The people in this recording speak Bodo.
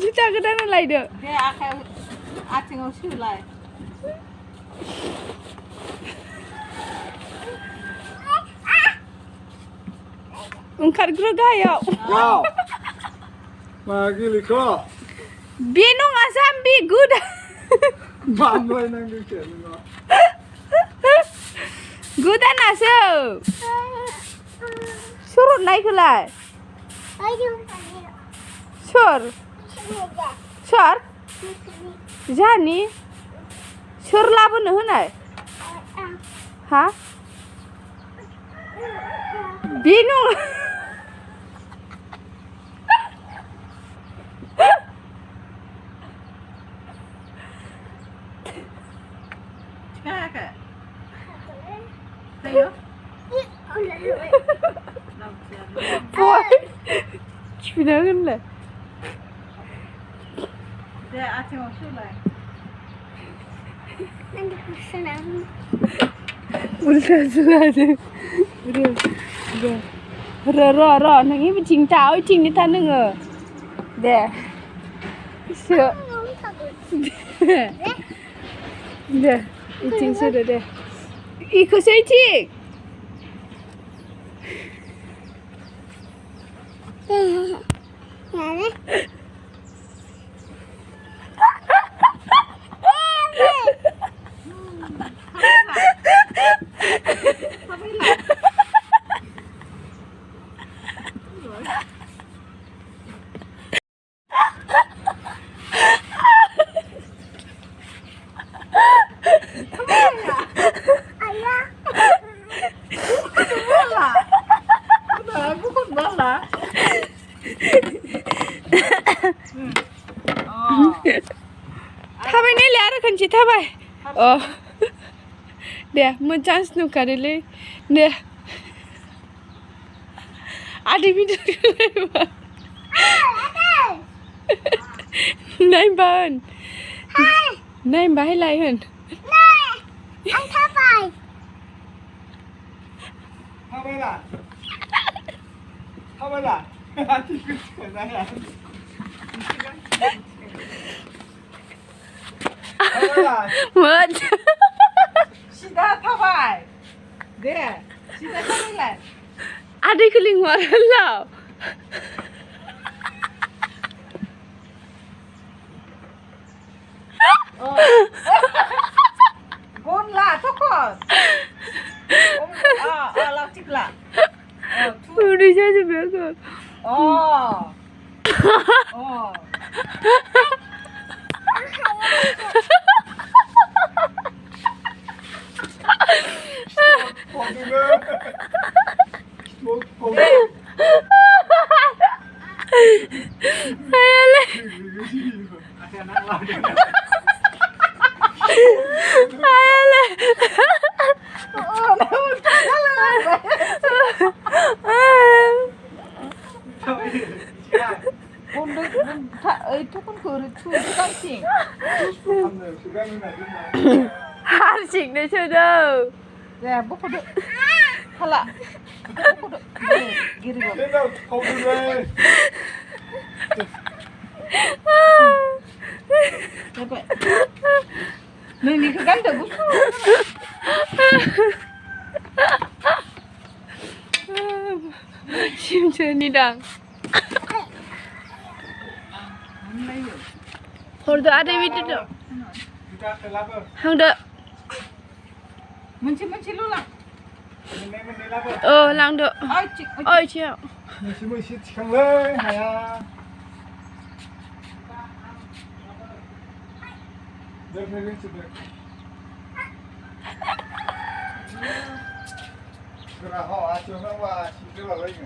Cita kedan alai deh. Dia akan acing usul lah. Ungkar gerogaya. Wow. Magi liko. Binung asam bi good. Mamai nang dikit liko. Good nasa. Surut naik kelai. Sur. Sur. Jani. Sur labu nuhunai. Hah? Binung. Kakak. Tayo. Boy. Cipinangan lah. Dia acing usul lah. Udah selesai. Udah. Nang ini cing tahu cing di tanah nge. Deh. Sio. Deh. Cing sudah deh. Ikut saya cing. Bukan bala. Thabai ni liara kanci thabai. Oh. Deh, macam snooker le. Deh. Ada video. Nai ban. Nai bahai lai kan. Anh thabai. Thabai lah. Thabai lah. Hati ku saya. Thabai lah. Mat. Sida thabai. Dia. Sida thabai lah. Ada keling waran lau. Gon lah, tokot. Lau cip lah. Udah saja biasa. Oh. Ayale. Ayale. Itu kan kurucu kan cing. Harsik deh sudah. Ya, buku dek. Hala. Buku dek. Giri gua. Kita kau dulu. Dapat. Ini ke ganda busu. Simchen ni dang. Horda ada video tu. Kita kelapa. Hang dah. Menci lu lah. Ini lapa. Oh, lang dah. Ai cik. Oi, ciao. Mesti cikang le, haya. Dah pergi sudah. Kerana awak cuma awak, kita awak ini.